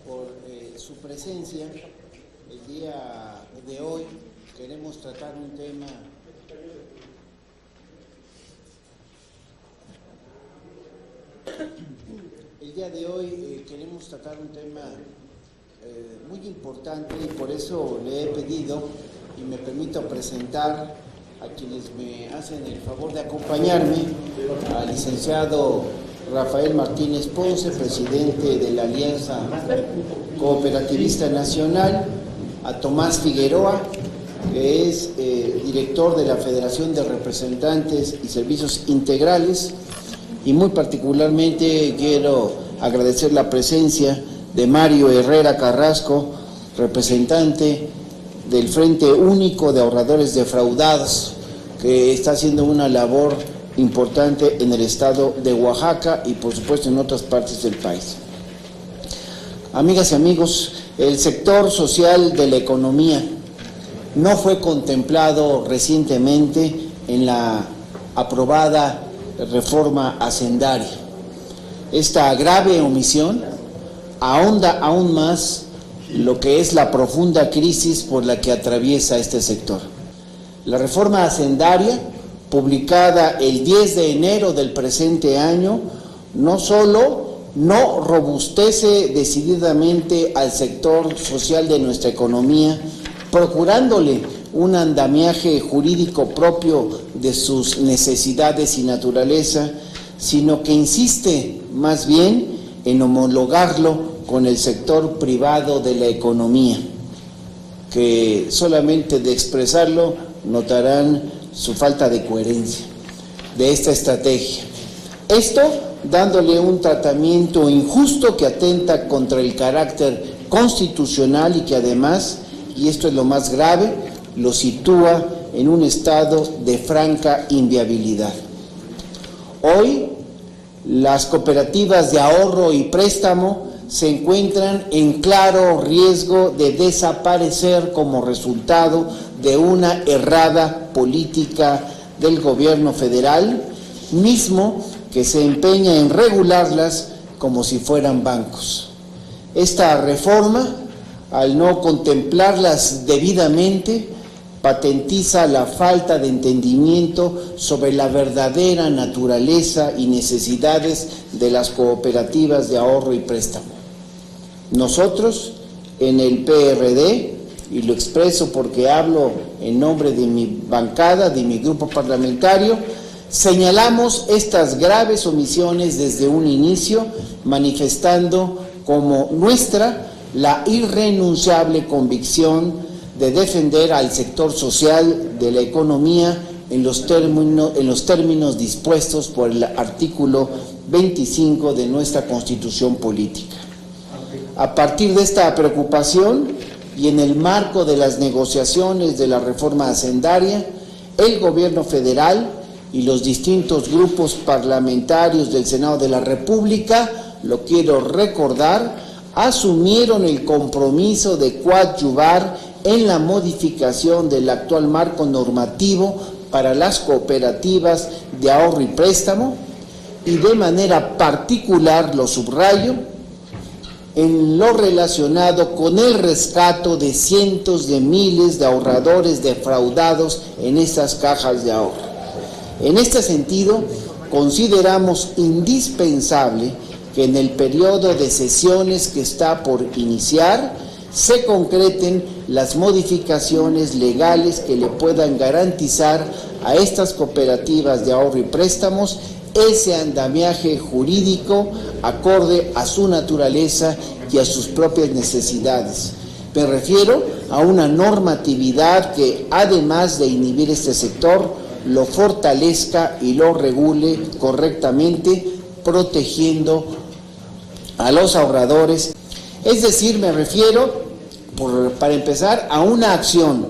por su presencia. El día de hoy queremos tratar un tema muy importante, y por eso le he pedido y me permito presentar a quienes me hacen el favor de acompañarme: al licenciado Rafael Martínez Ponce, presidente de la Alianza Cooperativista Nacional; a Tomás Figueroa, que es director de la Federación de Representantes y Servicios Integrales; y muy particularmente quiero agradecer la presencia de Mario Herrera Carrasco, representante del Frente Único de Ahorradores Defraudados, que está haciendo una labor importante en el estado de Oaxaca y por supuesto en otras partes del país. Amigas y amigos, el sector social de la economía no fue contemplado recientemente en la aprobada reforma hacendaria. Esta grave omisión ahonda aún más lo que es la profunda crisis por la que atraviesa este sector. La reforma hacendaria, publicada el 10 de enero del presente año, no solo no robustece decididamente al sector social de nuestra economía, procurándole un andamiaje jurídico propio de sus necesidades y naturaleza, sino que insiste más bien en homologarlo con el sector privado de la economía, que solamente de expresarlo notarán su falta de coherencia de esta estrategia. Esto dándole un tratamiento injusto que atenta contra el carácter constitucional y que además, y esto es lo más grave, lo sitúa en un estado de franca inviabilidad. Hoy, las cooperativas de ahorro y préstamo se encuentran en claro riesgo de desaparecer como resultado de una errada política del gobierno federal, mismo que se empeña en regularlas como si fueran bancos. Esta reforma, al no contemplarlas debidamente, patentiza la falta de entendimiento sobre la verdadera naturaleza y necesidades de las cooperativas de ahorro y préstamo. Nosotros, en el PRD, y lo expreso porque hablo en nombre de mi bancada, de mi grupo parlamentario, señalamos estas graves omisiones desde un inicio, manifestando como nuestra la irrenunciable convicción de defender al sector social de la economía en los términos dispuestos por el artículo 25 de nuestra Constitución Política. A partir de esta preocupación y en el marco de las negociaciones de la reforma hacendaria, el gobierno federal y los distintos grupos parlamentarios del Senado de la República, lo quiero recordar, asumieron el compromiso de coadyuvar en la modificación del actual marco normativo para las cooperativas de ahorro y préstamo, y de manera particular, lo subrayo, en lo relacionado con el rescate de cientos de miles de ahorradores defraudados en estas cajas de ahorro. En este sentido, consideramos indispensable que en el periodo de sesiones que está por iniciar se concreten las modificaciones legales que le puedan garantizar a estas cooperativas de ahorro y préstamos ese andamiaje jurídico acorde a su naturaleza y a sus propias necesidades. Me refiero a una normatividad que, además de inhibir este sector, lo fortalezca y lo regule correctamente, protegiendo a los ahorradores. Es decir, me refiero, para empezar, a una acción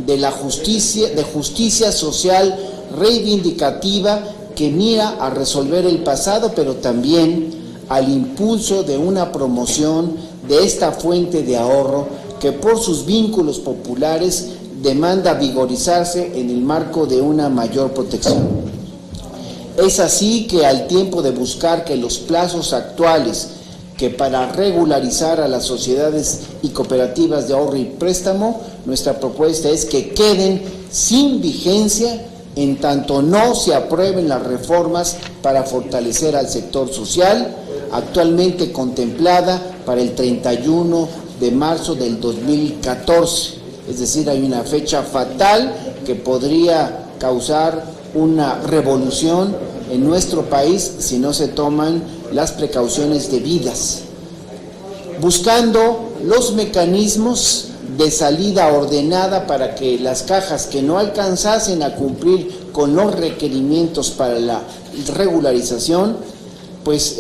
de justicia social reivindicativa que mira a resolver el pasado, pero también al impulso de una promoción de esta fuente de ahorro que por sus vínculos populares demanda vigorizarse en el marco de una mayor protección. Es así que al tiempo de buscar que los plazos actuales que para regularizar a las sociedades y cooperativas de ahorro y préstamo, nuestra propuesta es que queden sin vigencia en tanto no se aprueben las reformas para fortalecer al sector social, actualmente contemplada para el 31 de marzo del 2014. Es decir, hay una fecha fatal que podría causar una revolución en nuestro país si no se toman las precauciones debidas, buscando los mecanismos de salida ordenada para que las cajas que no alcanzasen a cumplir con los requerimientos para la regularización, pues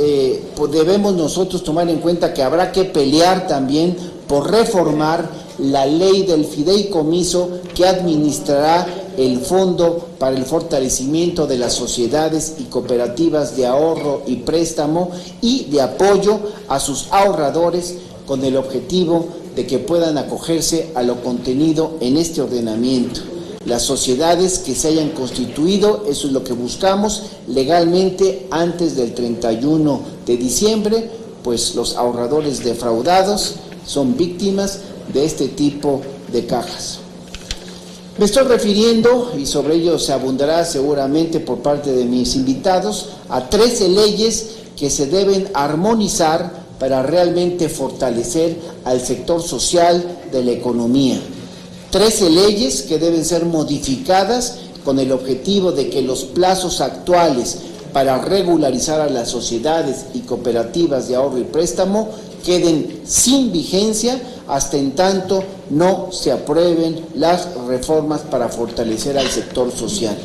debemos nosotros tomar en cuenta que habrá que pelear también por reformar la ley del fideicomiso que administrará el Fondo para el Fortalecimiento de las Sociedades y Cooperativas de Ahorro y Préstamo y de apoyo a sus ahorradores, con el objetivo de que puedan acogerse a lo contenido en este ordenamiento. Las sociedades que se hayan constituido, eso es lo que buscamos legalmente antes del 31 de diciembre, pues los ahorradores defraudados son víctimas de este tipo de cajas. Me estoy refiriendo, y sobre ello se abundará seguramente por parte de mis invitados, a 13 leyes que se deben armonizar para realmente fortalecer al sector social de la economía. 13 leyes que deben ser modificadas con el objetivo de que los plazos actuales para regularizar a las sociedades y cooperativas de ahorro y préstamo queden sin vigencia hasta en tanto no se aprueben las reformas para fortalecer al sector social.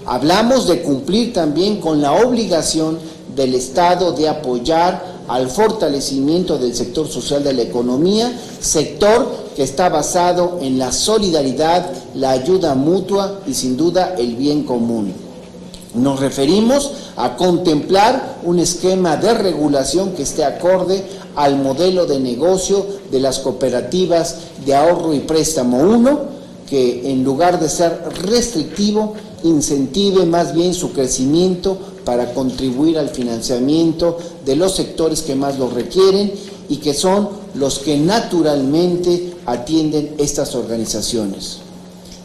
Hablamos de cumplir también con la obligación del Estado de apoyar al fortalecimiento del sector social de la economía, sector que está basado en la solidaridad, la ayuda mutua y sin duda el bien común. Nos referimos a contemplar un esquema de regulación que esté acorde al modelo de negocio de las cooperativas de ahorro y préstamo. Uno, que en lugar de ser restrictivo, incentive más bien su crecimiento para contribuir al financiamiento de los sectores que más lo requieren y que son los que naturalmente atienden estas organizaciones.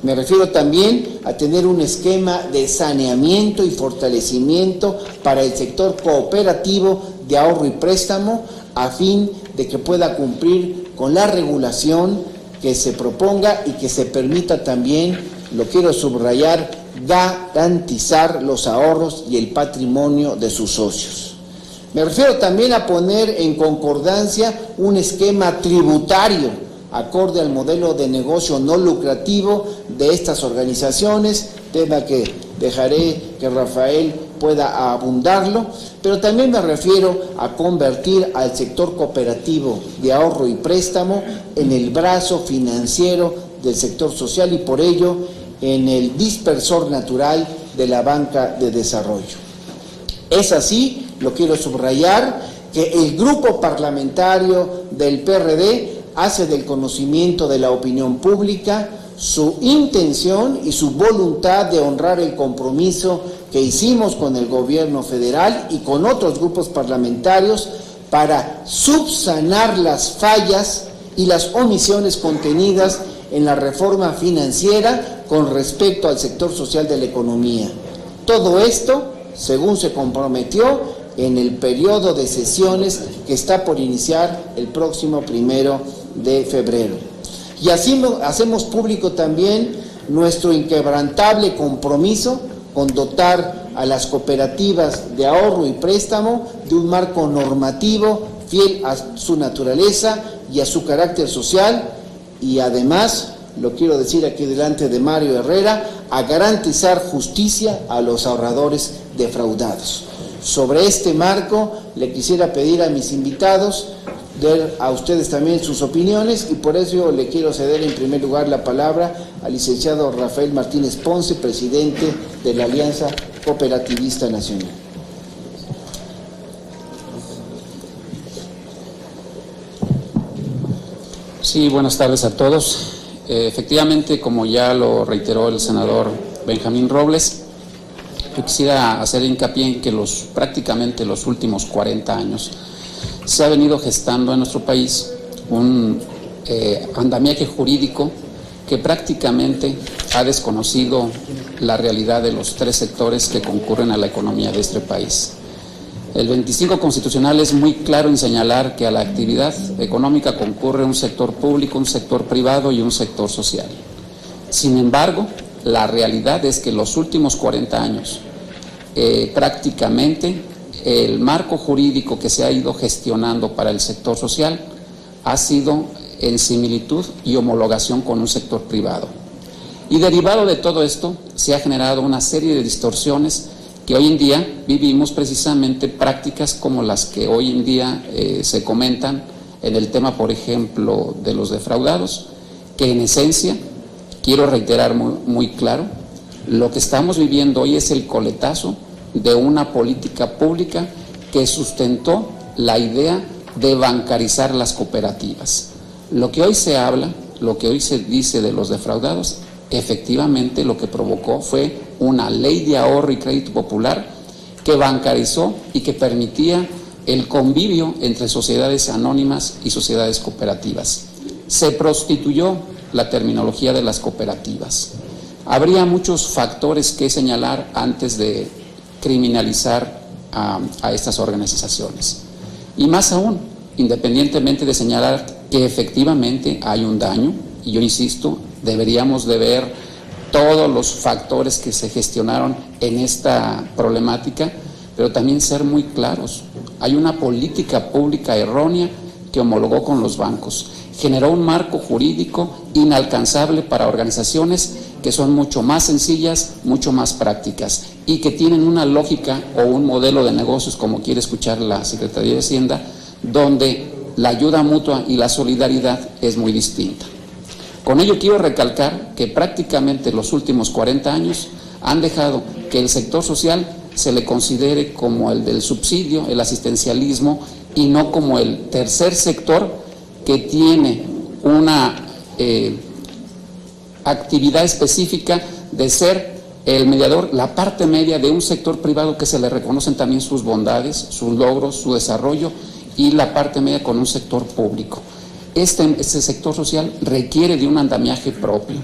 Me refiero también a tener un esquema de saneamiento y fortalecimiento para el sector cooperativo de ahorro y préstamo a fin de que pueda cumplir con la regulación que se proponga y que se permita también, lo quiero subrayar, garantizar los ahorros y el patrimonio de sus socios. Me refiero también a poner en concordancia un esquema tributario acorde al modelo de negocio no lucrativo de estas organizaciones, tema que dejaré que Rafael pueda abundarlo, pero también me refiero a convertir al sector cooperativo de ahorro y préstamo en el brazo financiero del sector social y por ello en el dispersor natural de la banca de desarrollo. Es así, lo quiero subrayar, que el grupo parlamentario del PRD hace del conocimiento de la opinión pública su intención y su voluntad de honrar el compromiso que hicimos con el gobierno federal y con otros grupos parlamentarios para subsanar las fallas y las omisiones contenidas en la reforma financiera con respecto al sector social de la economía. Todo esto, según se comprometió en el periodo de sesiones que está por iniciar el próximo 1 de febrero. Y así hacemos público también nuestro inquebrantable compromiso con dotar a las cooperativas de ahorro y préstamo de un marco normativo fiel a su naturaleza y a su carácter social y además, lo quiero decir aquí delante de Mario Herrera, a garantizar justicia a los ahorradores defraudados. Sobre este marco le quisiera pedir a mis invitados a ustedes también sus opiniones y por eso le quiero ceder en primer lugar la palabra al licenciado Rafael Martínez Ponce, presidente de la Alianza Cooperativista Nacional. Sí, buenas tardes a todos. Efectivamente, como ya lo reiteró el senador Benjamín Robles, yo quisiera hacer hincapié en que prácticamente los últimos 40 años se ha venido gestando en nuestro país un andamiaje jurídico que prácticamente ha desconocido la realidad de los tres sectores que concurren a la economía de este país. El 25 constitucional es muy claro en señalar que a la actividad económica concurre un sector público, un sector privado y un sector social. Sin embargo, la realidad es que en los últimos 40 años, prácticamente el marco jurídico que se ha ido gestionando para el sector social ha sido en similitud y homologación con un sector privado. Y derivado de todo esto, se ha generado una serie de distorsiones que hoy en día vivimos, precisamente prácticas como las que hoy en día se comentan en el tema, por ejemplo, de los defraudados, que en esencia, quiero reiterar muy claro, lo que estamos viviendo hoy es el coletazo de una política pública que sustentó la idea de bancarizar las cooperativas. Lo que hoy se habla, lo que hoy se dice de los defraudados, efectivamente lo que provocó fue una ley de ahorro y crédito popular que bancarizó y que permitía el convivio entre sociedades anónimas y sociedades cooperativas. Se prostituyó la terminología de las cooperativas. Habría muchos factores que señalar antes de criminalizar a estas organizaciones. Y más aún, independientemente de señalar que efectivamente hay un daño, y yo insisto, deberíamos de ver todos los factores que se gestionaron en esta problemática, pero también ser muy claros. Hay una política pública errónea que homologó con los bancos. Generó un marco jurídico inalcanzable para organizaciones que son mucho más sencillas, mucho más prácticas y que tienen una lógica o un modelo de negocios, como quiere escuchar la Secretaría de Hacienda, donde la ayuda mutua y la solidaridad es muy distinta. Con ello quiero recalcar que prácticamente los últimos 40 años han dejado que el sector social se le considere como el del subsidio, el asistencialismo, y no como el tercer sector que tiene una actividad específica de ser el mediador, la parte media de un sector privado que se le reconocen también sus bondades, sus logros, su desarrollo, y la parte media con un sector público. Este sector social requiere de un andamiaje propio.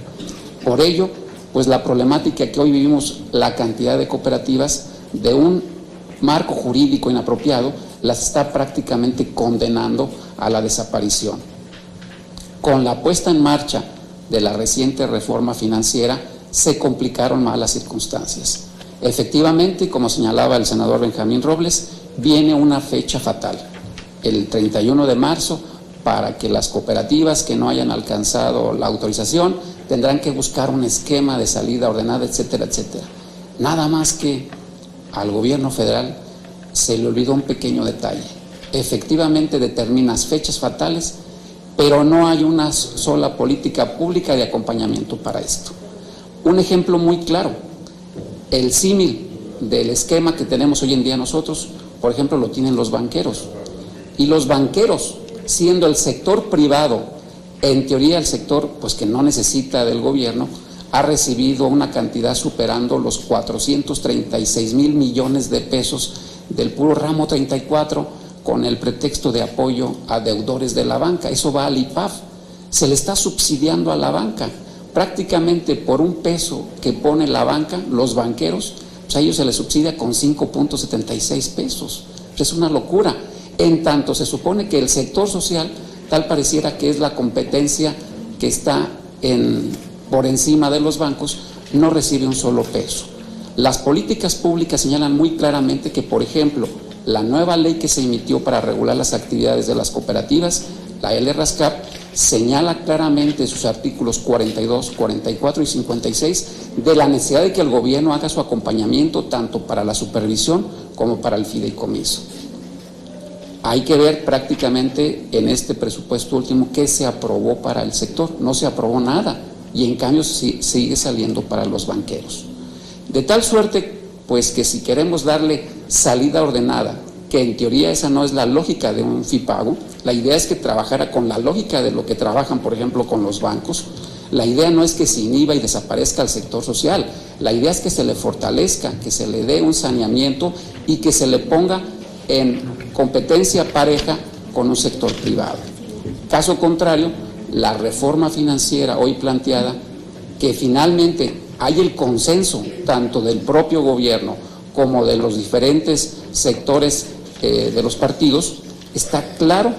Por ello, pues la problemática que hoy vivimos, la cantidad de cooperativas de un marco jurídico inapropiado, las está prácticamente condenando a la desaparición. Con la puesta en marcha de la reciente reforma financiera, se complicaron más las circunstancias. Efectivamente, como señalaba el senador Benjamín Robles, viene una fecha fatal, el 31 de marzo, para que las cooperativas que no hayan alcanzado la autorización tendrán que buscar un esquema de salida ordenada, etcétera, etcétera. Nada más que al gobierno federal se le olvidó un pequeño detalle. Efectivamente determinas fechas fatales, pero no hay una sola política pública de acompañamiento para esto. Un ejemplo muy claro, el símil del esquema que tenemos hoy en día nosotros, por ejemplo, lo tienen los banqueros. Y los banqueros, siendo el sector privado, en teoría el sector pues que no necesita del gobierno, ha recibido una cantidad superando los 436,000 millones de pesos del puro ramo 34 con el pretexto de apoyo a deudores de la banca. Eso va al IPAF, se le está subsidiando a la banca. Prácticamente por un peso que pone la banca, los banqueros, pues a ellos se les subsidia con 5.76 pesos. Es una locura. En tanto se supone que el sector social, tal pareciera que es la competencia que está por encima de los bancos, no recibe un solo peso. Las políticas públicas señalan muy claramente que, por ejemplo, la nueva ley que se emitió para regular las actividades de las cooperativas, la LRASCAP, señala claramente en sus artículos 42, 44 y 56 de la necesidad de que el gobierno haga su acompañamiento tanto para la supervisión como para el fideicomiso. Hay que ver prácticamente en este presupuesto último qué se aprobó para el sector. No se aprobó nada y en cambio sigue saliendo para los banqueros. De tal suerte, pues, que si queremos darle salida ordenada, que en teoría esa no es la lógica de un FIPAGO, la idea es que trabajara con la lógica de lo que trabajan, por ejemplo, con los bancos. La idea no es que se inhiba y desaparezca el sector social, la idea es que se le fortalezca, que se le dé un saneamiento y que se le ponga en competencia pareja con un sector privado. Caso contrario, la reforma financiera hoy planteada, que finalmente hay el consenso tanto del propio gobierno como de los diferentes sectores de los partidos, está claro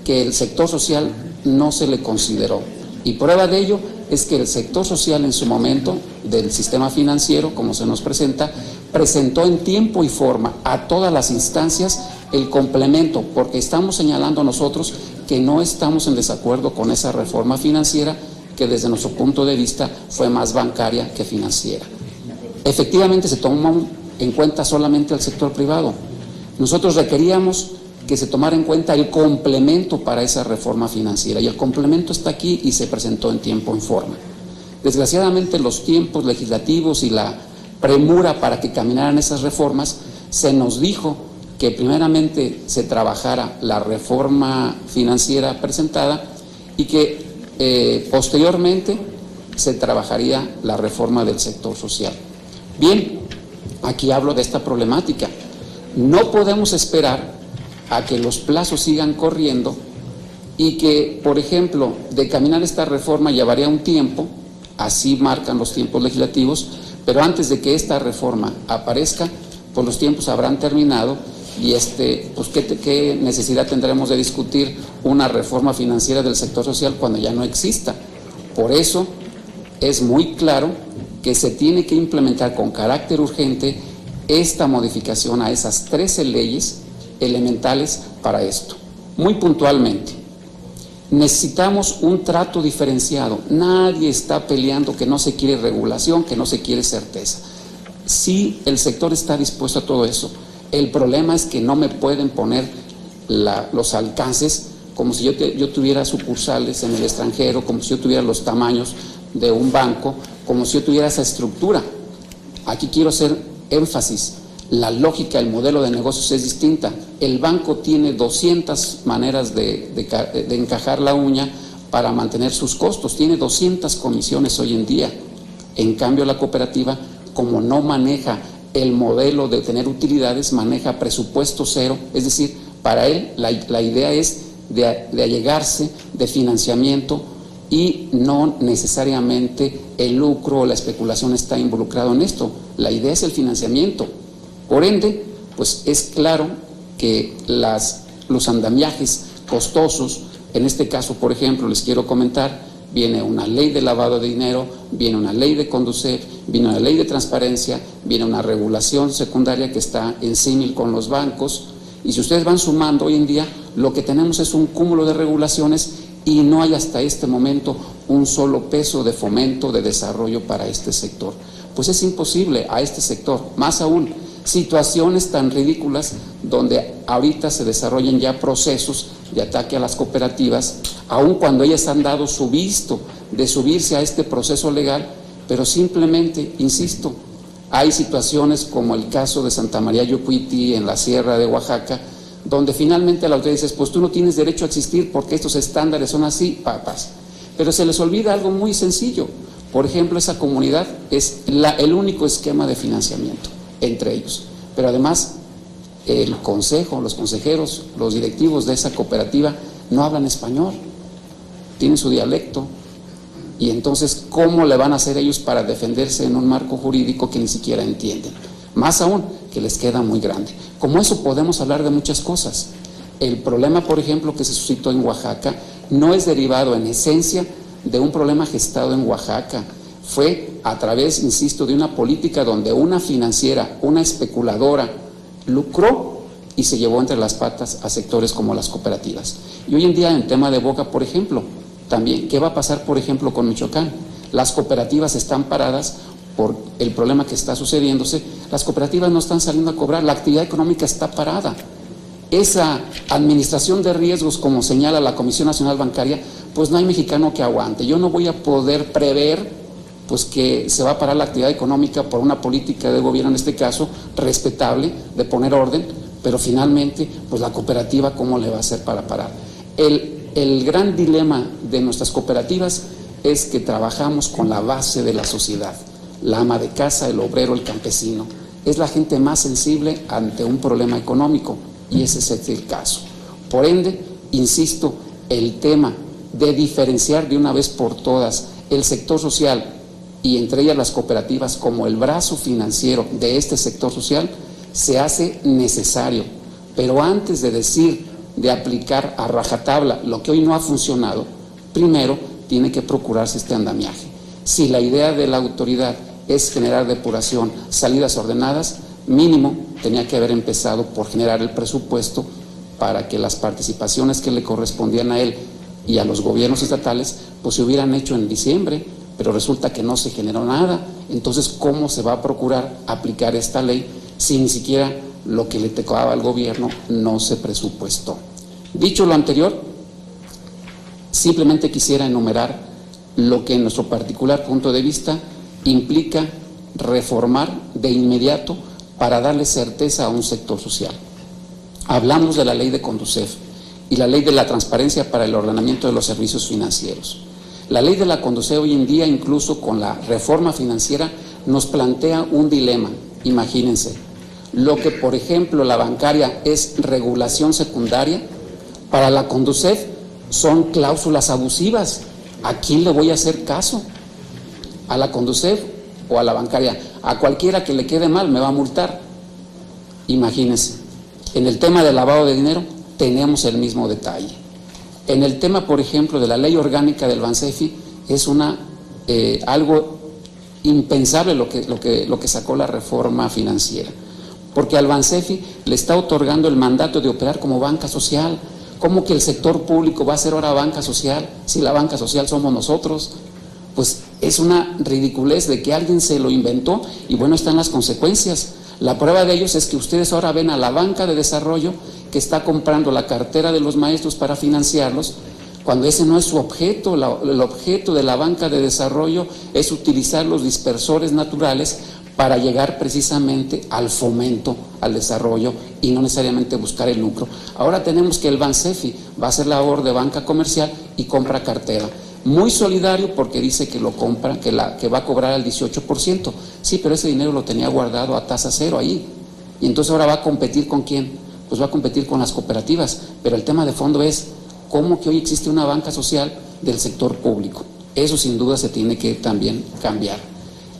que el sector social no se le consideró. Y prueba de ello es que el sector social en su momento del sistema financiero, como se nos presenta, presentó en tiempo y forma a todas las instancias el complemento, porque estamos señalando nosotros que no estamos en desacuerdo con esa reforma financiera que desde nuestro punto de vista fue más bancaria que financiera. Efectivamente se tomó en cuenta solamente al sector privado. Nosotros requeríamos que se tomara en cuenta el complemento para esa reforma financiera, y el complemento está aquí y se presentó en tiempo y forma. Desgraciadamente los tiempos legislativos y la premura para que caminaran esas reformas, se nos dijo que primeramente se trabajara la reforma financiera presentada y que posteriormente se trabajaría la reforma del sector social. Bien, aquí hablo de esta problemática. No podemos esperar a que los plazos sigan corriendo y que, por ejemplo, de caminar esta reforma llevaría un tiempo, así marcan los tiempos legislativos, pero antes de que esta reforma aparezca, pues los tiempos habrán terminado y pues ¿qué necesidad tendremos de discutir una reforma financiera del sector social cuando ya no exista? Por eso es muy claro que se tiene que implementar con carácter urgente esta modificación a esas 13 leyes elementales para esto. Muy puntualmente, necesitamos un trato diferenciado. Nadie está peleando que no se quiere regulación, que no se quiere certeza. Sí, el sector está dispuesto a todo eso. El problema es que no me pueden poner los alcances como si yo tuviera sucursales en el extranjero, como si yo tuviera los tamaños de un banco, como si yo tuviera esa estructura. Aquí quiero hacer énfasis. La lógica, el modelo de negocios es distinta. El banco tiene 200 maneras de encajar la uña para mantener sus costos. Tiene 200 comisiones hoy en día. En cambio, la cooperativa, como no maneja el modelo de tener utilidades, maneja presupuesto cero. Es decir, para él la idea es de allegarse de financiamiento y no necesariamente el lucro o la especulación está involucrado en esto. La idea es el financiamiento. Por ende, pues es claro que los andamiajes costosos, en este caso, por ejemplo, les quiero comentar, viene una ley de lavado de dinero, viene una ley de Conducef, viene una ley de transparencia, viene una regulación secundaria que está en símil con los bancos, y si ustedes van sumando hoy en día, lo que tenemos es un cúmulo de regulaciones y no hay hasta este momento un solo peso de fomento, de desarrollo para este sector. Pues es imposible a este sector, más aún, situaciones tan ridículas donde ahorita se desarrollan ya procesos de ataque a las cooperativas, aun cuando ellas han dado su visto de subirse a este proceso legal, pero simplemente, insisto, hay situaciones como el caso de Santa María Yocuiti en la Sierra de Oaxaca, donde finalmente la autoridad dice, pues tú no tienes derecho a existir porque estos estándares son así, papás. Pero se les olvida algo muy sencillo. Por ejemplo, esa comunidad es el único esquema de financiamiento entre ellos. Pero además, el consejo, los consejeros, los directivos de esa cooperativa no hablan español, tienen su dialecto. Y entonces, ¿cómo le van a hacer ellos para defenderse en un marco jurídico que ni siquiera entienden? Más aún, que les queda muy grande. Como eso podemos hablar de muchas cosas. El problema, por ejemplo, que se suscitó en Oaxaca no es derivado en esencia de un problema gestado en Oaxaca. Fue a través, insisto, de una política donde una financiera, una especuladora, lucró y se llevó entre las patas a sectores como las cooperativas. Y hoy en día, en tema de boca, por ejemplo, también, ¿qué va a pasar, por ejemplo, con Michoacán? Las cooperativas están paradas por el problema que está sucediéndose. Las cooperativas no están saliendo a cobrar, la actividad económica está parada. Esa administración de riesgos, como señala la Comisión Nacional Bancaria, pues no hay mexicano que aguante. Yo no voy a poder prever pues que se va a parar la actividad económica por una política de gobierno, en este caso, respetable, de poner orden, pero finalmente, pues la cooperativa, ¿cómo le va a hacer para parar? El gran dilema de nuestras cooperativas es que trabajamos con la base de la sociedad, la ama de casa, el obrero, el campesino. Es la gente más sensible ante un problema económico y ese es el caso. Por ende, insisto, el tema de diferenciar de una vez por todas el sector social y entre ellas las cooperativas como el brazo financiero de este sector social se hace necesario. Pero antes de decir, de aplicar a rajatabla lo que hoy no ha funcionado, primero tiene que procurarse este andamiaje. Si la idea de la autoridad es generar depuración, salidas ordenadas, mínimo tenía que haber empezado por generar el presupuesto para que las participaciones que le correspondían a él y a los gobiernos estatales pues se hubieran hecho en diciembre, pero resulta que no se generó nada. Entonces, ¿cómo se va a procurar aplicar esta ley si ni siquiera lo que le tocaba al gobierno no se presupuestó? Dicho lo anterior, simplemente quisiera enumerar lo que en nuestro particular punto de vista implica reformar de inmediato para darle certeza a un sector social. Hablamos de la ley de Conducef y la ley de la transparencia para el ordenamiento de los servicios financieros. La ley de la Conducef hoy en día, incluso con la reforma financiera, nos plantea un dilema. Imagínense, lo que por ejemplo la bancaria es regulación secundaria, para la Conducef son cláusulas abusivas. ¿A quién le voy a hacer caso? ¿A la Conducef o a la bancaria? A cualquiera que le quede mal me va a multar. Imagínense. En el tema del lavado de dinero tenemos el mismo detalle. En el tema, por ejemplo, de la ley orgánica del Bansefi, es algo impensable lo que sacó la reforma financiera, porque al Bansefi le está otorgando el mandato de operar como banca social. ¿Cómo que el sector público va a ser ahora banca social si la banca social somos nosotros? Pues es una ridiculez de que alguien se lo inventó y bueno, están las consecuencias. La prueba de ellos es que ustedes ahora ven a la banca de desarrollo que está comprando la cartera de los maestros para financiarlos, cuando ese no es su objeto. El objeto de la banca de desarrollo es utilizar los dispersores naturales para llegar precisamente al fomento, al desarrollo y no necesariamente buscar el lucro. Ahora tenemos que el Bansefi va a hacer labor de banca comercial y compra cartera. Muy solidario porque dice que lo compra, que va a cobrar al 18%. Sí, pero ese dinero lo tenía guardado a tasa cero ahí. Y entonces ahora va a competir ¿con quién? Pues va a competir con las cooperativas. Pero el tema de fondo es cómo que hoy existe una banca social del sector público. Eso sin duda se tiene que también cambiar.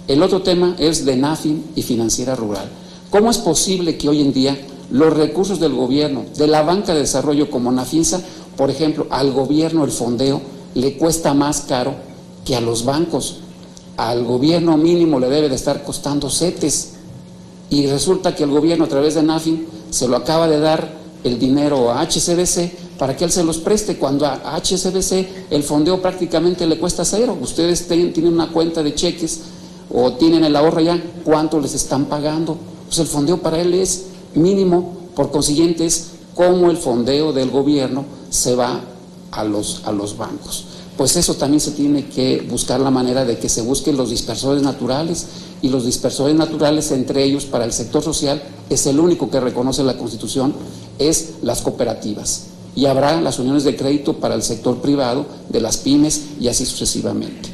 El otro tema es de NAFIN y Financiera Rural. ¿Cómo es posible que hoy en día los recursos del gobierno, de la banca de desarrollo como NAFINSA, por ejemplo, al gobierno el fondeo le cuesta más caro que a los bancos? Al gobierno mínimo le debe de estar costando CETES y resulta que el gobierno a través de NAFIN se lo acaba de dar el dinero a HSBC para que él se los preste, cuando a HSBC el fondeo prácticamente le cuesta cero. Ustedes tienen una cuenta de cheques o tienen el ahorro ya, ¿cuánto les están pagando? Pues el fondeo para él es mínimo. Por consiguiente es cómo el fondeo del gobierno se va a los bancos. Pues eso también se tiene que buscar la manera de que se busquen los dispersores naturales, y los dispersores naturales, entre ellos para el sector social, es el único que reconoce la Constitución, es las cooperativas, y habrá las uniones de crédito para el sector privado, de las pymes y así sucesivamente.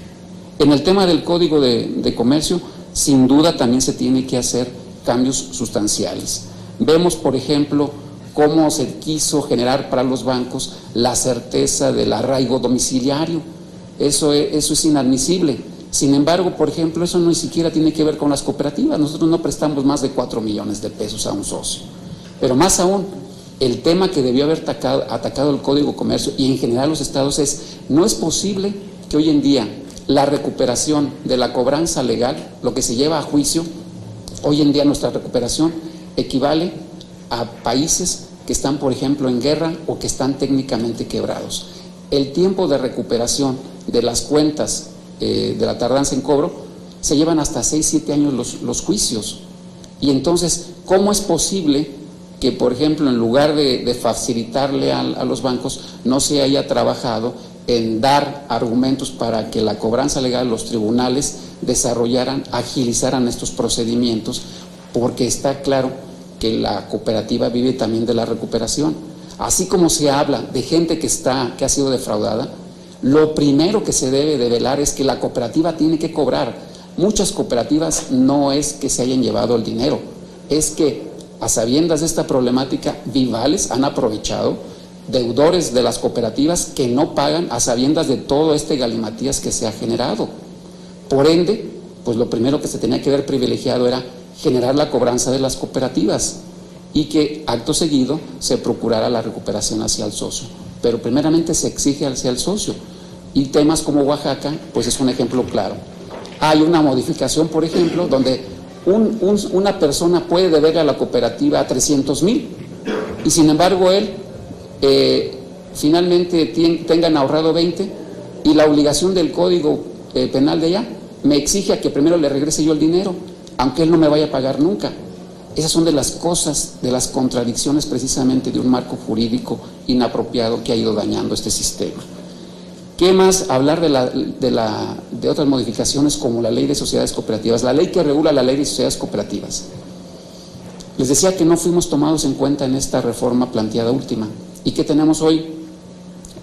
En el tema del Código de Comercio, sin duda también se tiene que hacer cambios sustanciales. Vemos, por ejemplo, cómo se quiso generar para los bancos la certeza del arraigo domiciliario. Eso es inadmisible. Sin embargo, por ejemplo, eso ni siquiera tiene que ver con las cooperativas. Nosotros no prestamos más de 4 millones de pesos a un socio. Pero más aún, el tema que debió haber atacado el Código de Comercio y en general los estados es, no es posible que hoy en día la recuperación de la cobranza legal, lo que se lleva a juicio, hoy en día nuestra recuperación equivale a países que están, por ejemplo, en guerra o que están técnicamente quebrados. El tiempo de recuperación de las cuentas de la tardanza en cobro se llevan hasta 6-7 años los juicios. Y entonces, ¿cómo es posible que, por ejemplo, en lugar de facilitarle a los bancos, no se haya trabajado en dar argumentos para que la cobranza legal, los tribunales desarrollaran, agilizaran estos procedimientos? Porque está claro que la cooperativa vive también de la recuperación. Así como se habla de gente que ha sido defraudada, lo primero que se debe de velar es que la cooperativa tiene que cobrar. Muchas cooperativas no es que se hayan llevado el dinero, es que a sabiendas de esta problemática, Vivales han aprovechado deudores de las cooperativas que no pagan a sabiendas de todo este galimatías que se ha generado. Por ende, pues lo primero que se tenía que ver privilegiado era generar la cobranza de las cooperativas y que acto seguido se procurara la recuperación hacia el socio. Pero primeramente se exige hacia el socio. Y temas como Oaxaca, pues es un ejemplo claro. Hay una modificación, por ejemplo, donde una persona puede deberle a la cooperativa 300,000 y sin embargo él finalmente tengan ahorrado 20 y la obligación del Código Penal de allá me exige a que primero le regrese yo el dinero, aunque él no me vaya a pagar nunca. Esas son de las cosas, de las contradicciones precisamente de un marco jurídico inapropiado que ha ido dañando este sistema. ¿Qué más? Hablar de otras modificaciones como la Ley de Sociedades Cooperativas, la ley que regula la Ley de Sociedades Cooperativas. Les decía que no fuimos tomados en cuenta en esta reforma planteada última. ¿Y qué tenemos hoy?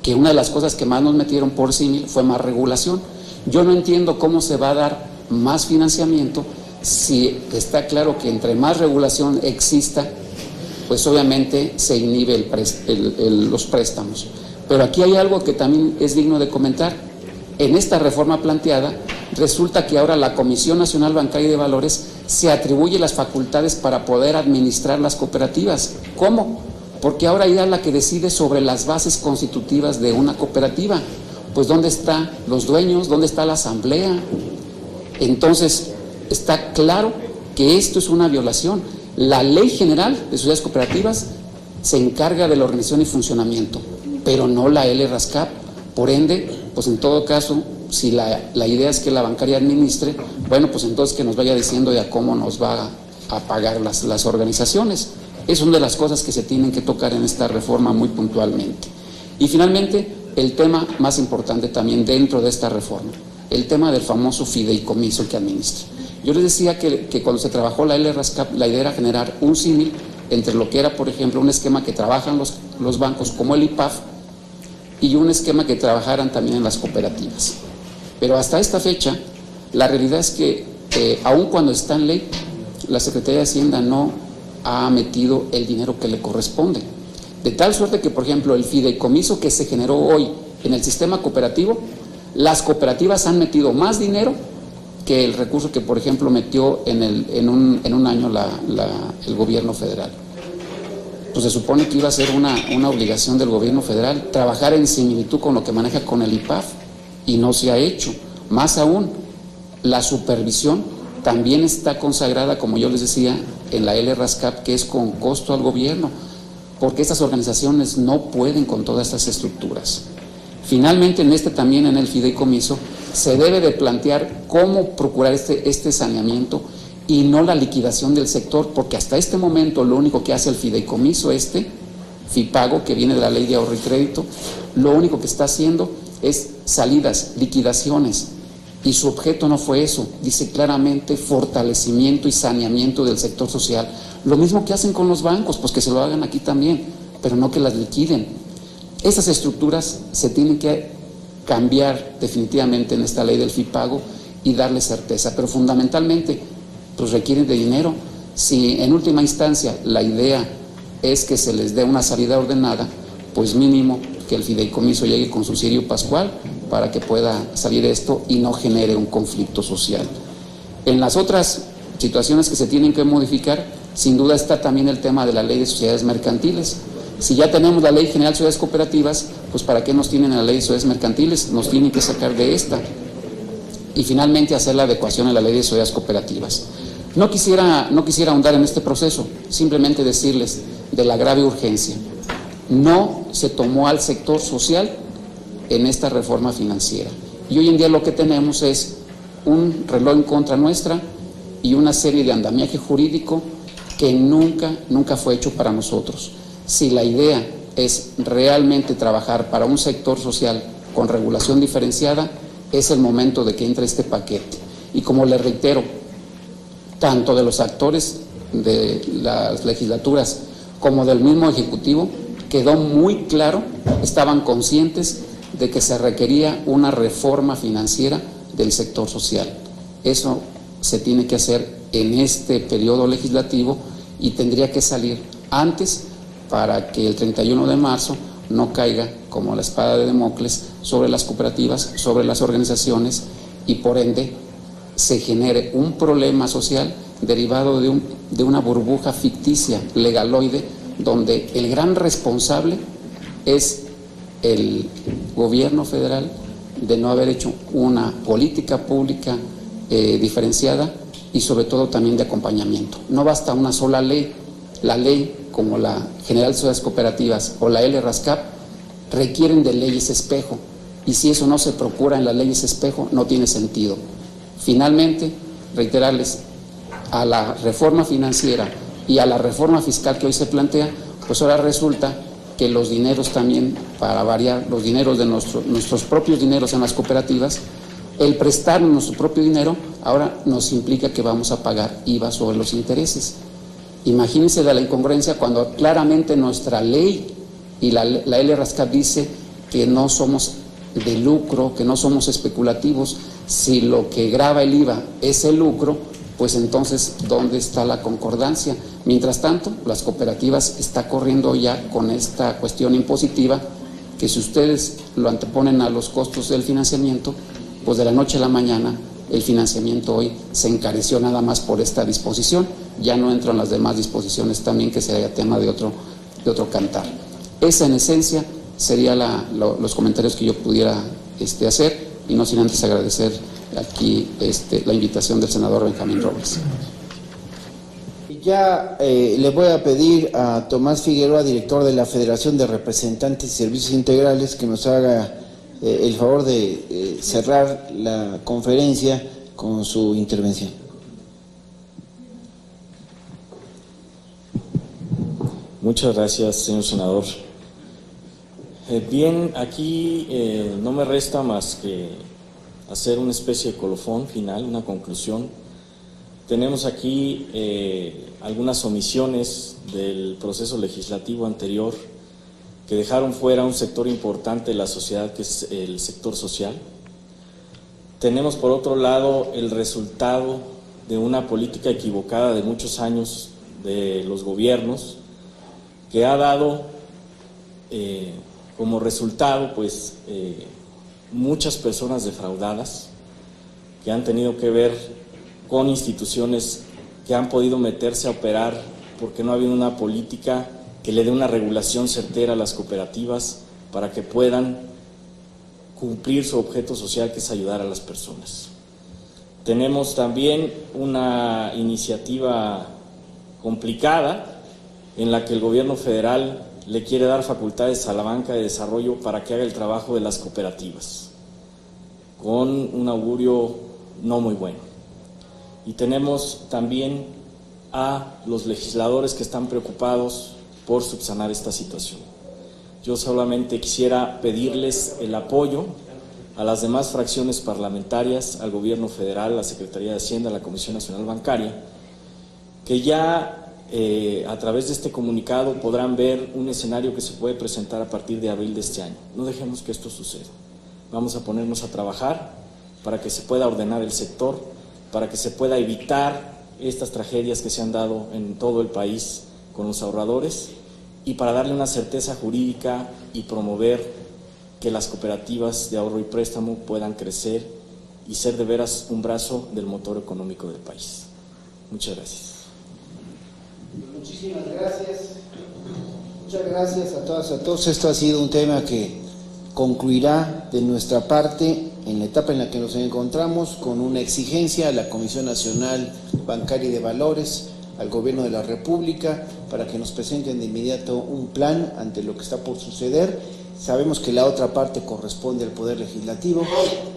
Que una de las cosas que más nos metieron por símil fue más regulación. Yo no entiendo cómo se va a dar más financiamiento si está claro que entre más regulación exista, pues obviamente se inhibe los préstamos. Pero aquí hay algo que también es digno de comentar. En esta reforma planteada, resulta que ahora la Comisión Nacional Bancaria y de Valores se atribuye las facultades para poder administrar las cooperativas. ¿Cómo? Porque ahora ella es la que decide sobre las bases constitutivas de una cooperativa. Pues ¿dónde están los dueños? ¿Dónde está la asamblea? Entonces, está claro que esto es una violación. La Ley General de Sociedades Cooperativas se encarga de la organización y funcionamiento, pero no la LRASCAP. Por ende, pues en todo caso, si la idea es que la bancaria administre, bueno, pues entonces que nos vaya diciendo ya cómo nos va a pagar las organizaciones. Es una de las cosas que se tienen que tocar en esta reforma muy puntualmente. Y finalmente, el tema más importante también dentro de esta reforma, el tema del famoso fideicomiso que administra. Yo les decía que cuando se trabajó la LRASCAP, la idea era generar un símil entre lo que era, por ejemplo, un esquema que trabajan los bancos como el IPAF y un esquema que trabajaran también en las cooperativas. Pero hasta esta fecha, la realidad es que aun cuando está en ley, la Secretaría de Hacienda no ha metido el dinero que le corresponde. De tal suerte que, por ejemplo, el fideicomiso que se generó hoy en el sistema cooperativo, las cooperativas han metido más dinero que el recurso que, por ejemplo, metió en un año el gobierno federal. Pues se supone que iba a ser una obligación del gobierno federal trabajar en similitud con lo que maneja con el IPAF y no se ha hecho. Más aún, la supervisión también está consagrada, como yo les decía, en la LRASCAP, que es con costo al gobierno, porque estas organizaciones no pueden con todas estas estructuras. Finalmente, también en el fideicomiso, se debe de plantear cómo procurar este saneamiento y no la liquidación del sector, porque hasta este momento lo único que hace el fideicomiso FIPAGO, que viene de la Ley de Ahorro y Crédito, lo único que está haciendo es salidas, liquidaciones, y su objeto no fue eso, dice claramente fortalecimiento y saneamiento del sector social. Lo mismo que hacen con los bancos, pues que se lo hagan aquí también, pero no que las liquiden. Esas estructuras se tienen que cambiar definitivamente en esta ley del FIPAGO y darle certeza, pero fundamentalmente pues requieren de dinero. Si en última instancia la idea es que se les dé una salida ordenada, pues mínimo que el fideicomiso llegue con su cirio pascual para que pueda salir esto y no genere un conflicto social. En las otras situaciones que se tienen que modificar, sin duda está también el tema de la Ley de Sociedades Mercantiles. Si ya tenemos la Ley General de Sociedades Cooperativas, pues ¿para qué nos tienen en la Ley de Sociedades Mercantiles? Nos tienen que sacar de esta. Y finalmente hacer la adecuación a la Ley de Sociedades Cooperativas. No quisiera ahondar en este proceso, simplemente decirles de la grave urgencia. No se tomó al sector social en esta reforma financiera. Y hoy en día lo que tenemos es un reloj en contra nuestra y una serie de andamiaje jurídico que nunca fue hecho para nosotros. Si la idea es realmente trabajar para un sector social con regulación diferenciada, es el momento de que entre este paquete. Y como les reitero, tanto de los actores de las legislaturas como del mismo Ejecutivo, quedó muy claro, estaban conscientes de que se requería una reforma financiera del sector social. Eso se tiene que hacer en este periodo legislativo y tendría que salir antes para que el 31 de marzo no caiga como la espada de Damocles sobre las cooperativas, sobre las organizaciones, y por ende se genere un problema social derivado de una burbuja ficticia, legaloide, donde el gran responsable es el gobierno federal de no haber hecho una política pública diferenciada y sobre todo también de acompañamiento. No basta una sola ley. La ley como la General de Sociedades Cooperativas o la LRASCAP requieren de leyes espejo, y si eso no se procura en las leyes espejo no tiene sentido. Finalmente, reiterarles, a la reforma financiera y a la reforma fiscal que hoy se plantea, pues ahora resulta que los dineros también, para variar, los dineros de nuestros propios dineros en las cooperativas, el prestarnos nuestro propio dinero ahora nos implica que vamos a pagar IVA sobre los intereses. Imagínense de la incongruencia cuando claramente nuestra ley y la LRASCAP dice que no somos de lucro, que no somos especulativos. Si lo que grava el IVA es el lucro, pues entonces, ¿dónde está la concordancia? Mientras tanto, las cooperativas está corriendo ya con esta cuestión impositiva, que si ustedes lo anteponen a los costos del financiamiento, pues de la noche a la mañana el financiamiento hoy se encareció nada más por esta disposición, ya no entran las demás disposiciones también, que sería tema de otro cantar. Esa en esencia sería los comentarios que yo pudiera hacer, y no sin antes agradecer aquí la invitación del senador Benjamín Robles. Ya le voy a pedir a Tomás Figueroa, director de la Federación de Representantes y Servicios Integrales, que nos haga el favor de cerrar la conferencia con su intervención. Muchas gracias, señor senador. Bien, aquí no me resta más que hacer una especie de colofón final, una conclusión. Tenemos aquí algunas omisiones del proceso legislativo anterior que dejaron fuera un sector importante de la sociedad, que es el sector social. Tenemos por otro lado el resultado de una política equivocada de muchos años de los gobiernos, que ha dado como resultado pues muchas personas defraudadas, que han tenido que ver con instituciones que han podido meterse a operar porque no ha habido una política que le dé una regulación certera a las cooperativas para que puedan cumplir su objeto social, que es ayudar a las personas. Tenemos también una iniciativa complicada en la que el gobierno federal le quiere dar facultades a la banca de desarrollo para que haga el trabajo de las cooperativas, con un augurio no muy bueno. Y tenemos también a los legisladores que están preocupados por subsanar esta situación. Yo solamente quisiera pedirles el apoyo a las demás fracciones parlamentarias, al gobierno federal, a la Secretaría de Hacienda, a la Comisión Nacional Bancaria, que ya a través de este comunicado podrán ver un escenario que se puede presentar a partir de abril de este año. No dejemos que esto suceda. Vamos a ponernos a trabajar para que se pueda ordenar el sector, para que se pueda evitar estas tragedias que se han dado en todo el país con los ahorradores, y para darle una certeza jurídica y promover que las cooperativas de ahorro y préstamo puedan crecer y ser de veras un brazo del motor económico del país. Muchas gracias. Muchísimas gracias. Muchas gracias a todas y a todos. Esto ha sido un tema que concluirá de nuestra parte en la etapa en la que nos encontramos, con una exigencia a la Comisión Nacional Bancaria y de Valores, al Gobierno de la República, para que nos presenten de inmediato un plan ante lo que está por suceder. Sabemos que la otra parte corresponde al Poder Legislativo,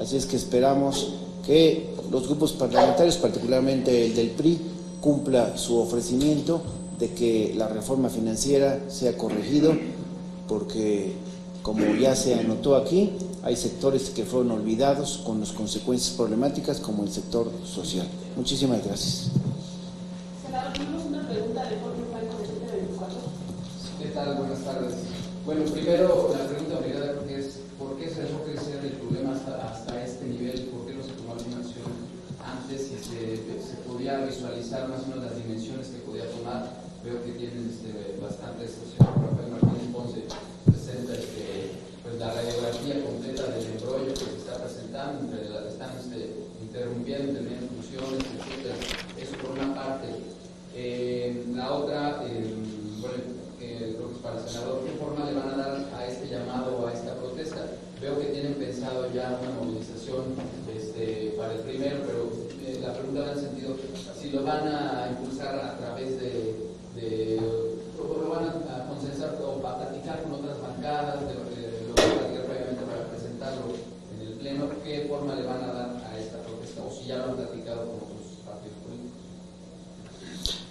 así es que esperamos que los grupos parlamentarios, particularmente el del PRI, cumpla su ofrecimiento de que la reforma financiera sea corregido, porque, como ya se anotó aquí, hay sectores que fueron olvidados con las consecuencias problemáticas, como el sector social. Muchísimas gracias. Senador, tenemos una pregunta de Jorge Franco de 724. ¿Qué tal? Buenas tardes. Bueno, primero la pregunta obligada es ¿por qué se dejó crecer el problema hasta este nivel? ¿Por qué no se tomó alguna acción antes? Si se podía visualizar más o menos las dimensiones que podía tomar. Veo que tienen bastante señor Rafael Martínez Ponce, 60 invierno tenían funciones, etcétera. Eso por una parte. La otra, bueno, creo que es para el senador, ¿qué forma le van a dar a este llamado o a esta protesta? Veo que tienen pensado ya una movilización para el primero, pero la pregunta va en el sentido, si lo van a impulsar a través o lo van a consensar o a platicar con otras bancadas, lo van a platicar previamente para presentarlo en el pleno, ¿qué forma le van a dar a esta protesta? O si ya lo han platicado con otros partidos políticos.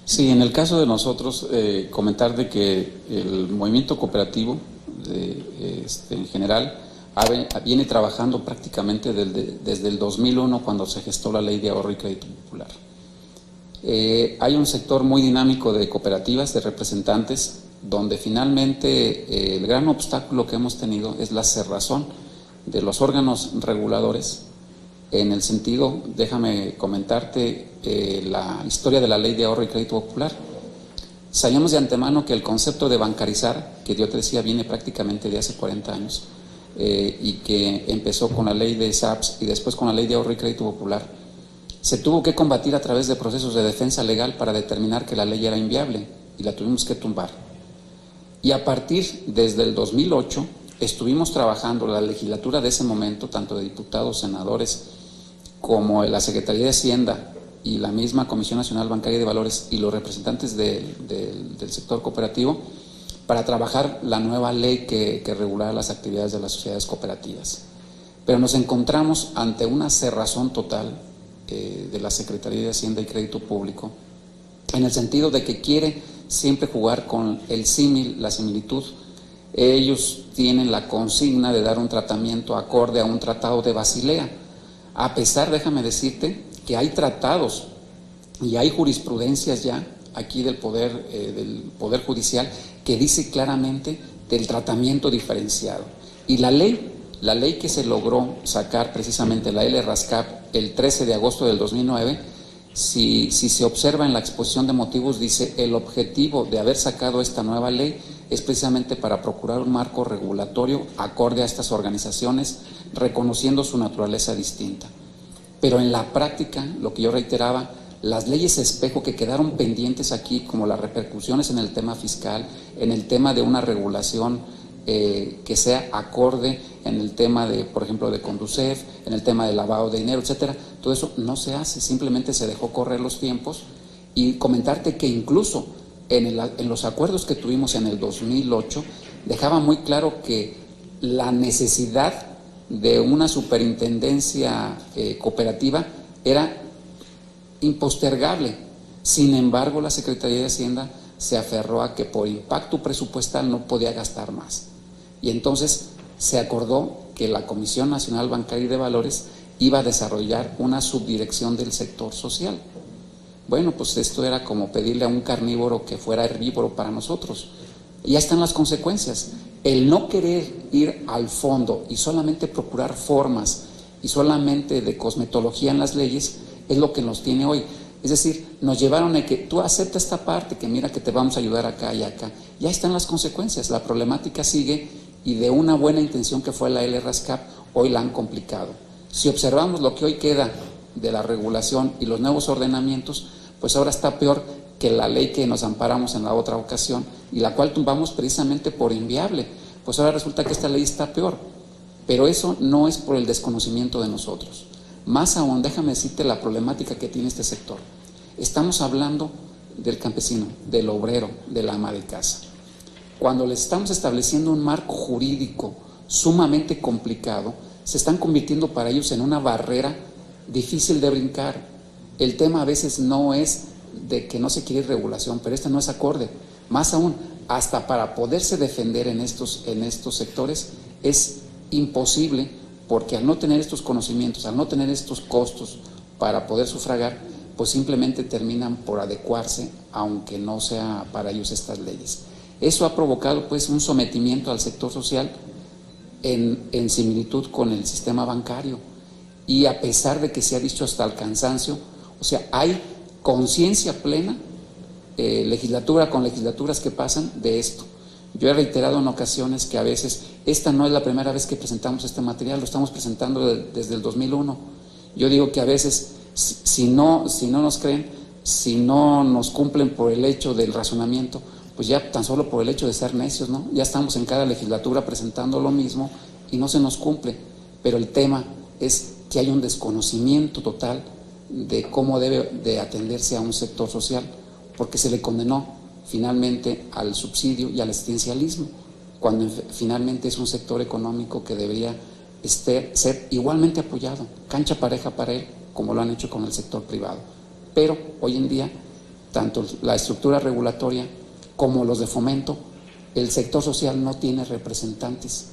Sí, en el caso de nosotros, comentar de que el movimiento cooperativo en general viene trabajando prácticamente desde el 2001, cuando se gestó la Ley de Ahorro y Crédito Popular. Hay un sector muy dinámico de cooperativas, de representantes, donde finalmente el gran obstáculo que hemos tenido es la cerrazón de los órganos reguladores, en el sentido, déjame comentarte la historia de la Ley de Ahorro y Crédito Popular. Sabíamos de antemano que el concepto de bancarizar, que yo te decía viene prácticamente de hace 40 años, y que empezó con la ley de SAPS y después con la Ley de Ahorro y Crédito Popular, se tuvo que combatir a través de procesos de defensa legal para determinar que la ley era inviable y la tuvimos que tumbar. Y a partir desde el 2008 estuvimos trabajando la legislatura de ese momento, tanto de diputados, senadores, como la Secretaría de Hacienda y la misma Comisión Nacional Bancaria y de Valores y los representantes del sector cooperativo, para trabajar la nueva ley que regulara las actividades de las sociedades cooperativas. Pero nos encontramos ante una cerrazón total de la Secretaría de Hacienda y Crédito Público, en el sentido de que quiere siempre jugar con el símil, la similitud. Ellos tienen la consigna de dar un tratamiento acorde a un tratado de Basilea, a pesar, déjame decirte, que hay tratados y hay jurisprudencias ya aquí del Poder Judicial que dice claramente del tratamiento diferenciado. Y la ley que se logró sacar, precisamente la LRASCAP, el 13 de agosto del 2009, si se observa en la exposición de motivos, dice: el objetivo de haber sacado esta nueva ley es precisamente para procurar un marco regulatorio acorde a estas organizaciones, reconociendo su naturaleza distinta. Pero en la práctica, lo que yo reiteraba, las leyes espejo que quedaron pendientes aquí, como las repercusiones en el tema fiscal, en el tema de una regulación que sea acorde, en el tema de, por ejemplo, de Conducef, en el tema de lavado de dinero, etcétera, todo eso no se hace, simplemente se dejó correr los tiempos. Y comentarte que incluso en los acuerdos que tuvimos en el 2008, dejaba muy claro que la necesidad de una superintendencia cooperativa era impostergable. Sin embargo, la Secretaría de Hacienda se aferró a que por impacto presupuestal no podía gastar más. Y entonces se acordó que la Comisión Nacional Bancaria y de Valores iba a desarrollar una subdirección del sector social. Bueno, pues esto era como pedirle a un carnívoro que fuera herbívoro para nosotros. Y ya están las consecuencias. El no querer ir al fondo y solamente procurar formas y solamente de cosmetología en las leyes es lo que nos tiene hoy. Es decir, nos llevaron a que tú acepta esta parte, que mira que te vamos a ayudar acá y acá. Ya están las consecuencias, la problemática sigue, y de una buena intención que fue la LRASCAP, hoy la han complicado. Si observamos lo que hoy queda de la regulación y los nuevos ordenamientos, pues ahora está peor que la ley que nos amparamos en la otra ocasión y la cual tumbamos precisamente por inviable. Pues ahora resulta que esta ley está peor, pero eso no es por el desconocimiento de nosotros. Más aún, déjame decirte la problemática que tiene este sector. Estamos hablando del campesino, del obrero, de la ama de casa. Cuando les estamos estableciendo un marco jurídico sumamente complicado, se están convirtiendo para ellos en una barrera difícil de brincar. El tema a veces no es de que no se quiere regulación, pero esta no es acorde. Más aún, hasta para poderse defender en estos sectores es imposible, porque al no tener estos conocimientos, al no tener estos costos para poder sufragar, pues simplemente terminan por adecuarse, aunque no sea para ellos estas leyes. Eso ha provocado pues un sometimiento al sector social en similitud con el sistema bancario, y a pesar de que se ha dicho hasta el cansancio, o sea, hay conciencia plena, legislatura con legislaturas que pasan de esto. Yo he reiterado en ocasiones que a veces, esta no es la primera vez que presentamos este material, lo estamos presentando desde el 2001. Yo digo que a veces Si no nos creen, si no nos cumplen por el hecho del razonamiento, pues ya tan solo por el hecho de ser necios, ¿no? Ya estamos en cada legislatura presentando lo mismo y no se nos cumple. Pero el tema es que hay un desconocimiento total de cómo debe de atenderse a un sector social, porque se le condenó finalmente al subsidio y al asistencialismo, cuando finalmente es un sector económico que debería ser igualmente apoyado, cancha pareja para él, como lo han hecho con el sector privado. Pero hoy en día, tanto la estructura regulatoria como los de fomento, el sector social no tiene representantes,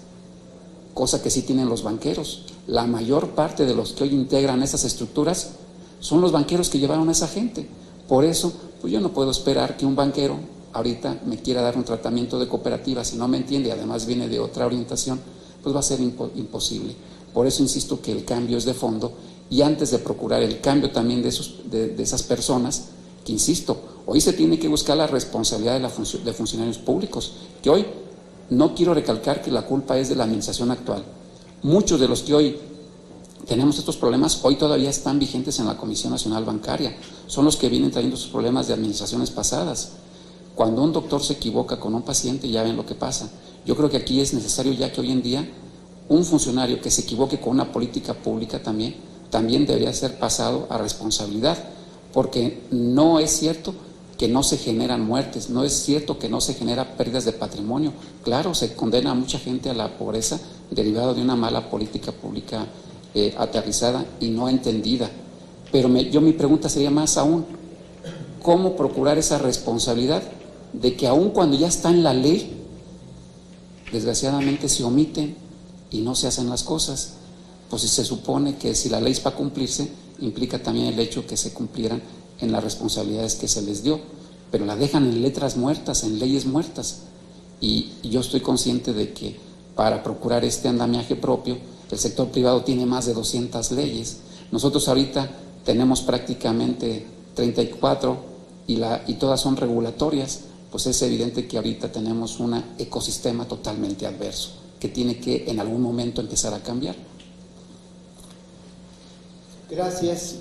cosa que sí tienen los banqueros. La mayor parte de los que hoy integran esas estructuras son los banqueros que llevaron a esa gente. Por eso, pues yo no puedo esperar que un banquero ahorita me quiera dar un tratamiento de cooperativa si no me entiende y además viene de otra orientación, pues va a ser imposible. Por eso insisto que el cambio es de fondo, y antes de procurar el cambio también de esas personas, que insisto, hoy se tiene que buscar la responsabilidad de funcionarios públicos, que hoy no quiero recalcar que la culpa es de la administración actual. Muchos de los que hoy tenemos estos problemas hoy todavía están vigentes en la Comisión Nacional Bancaria, son los que vienen trayendo sus problemas de administraciones pasadas. Cuando un doctor se equivoca con un paciente, ya ven lo que pasa. Yo creo que aquí es necesario, ya que hoy en día un funcionario que se equivoque con una política pública también debería ser pasado a responsabilidad, porque no es cierto que no se generan muertes, no es cierto que no se genera pérdidas de patrimonio. Claro, se condena a mucha gente a la pobreza derivado de una mala política pública aterrizada y no entendida. Pero mi pregunta sería más aún, ¿cómo procurar esa responsabilidad de que aun cuando ya está en la ley, desgraciadamente se omiten y no se hacen las cosas? Pues si se supone que si la ley es para cumplirse, implica también el hecho que se cumplieran en las responsabilidades que se les dio, pero la dejan en letras muertas, en leyes muertas. Y yo estoy consciente de que para procurar este andamiaje propio, el sector privado tiene más de 200 leyes. Nosotros ahorita tenemos prácticamente 34 y todas son regulatorias. Pues es evidente que ahorita tenemos un ecosistema totalmente adverso, que tiene que en algún momento empezar a cambiar. Gracias.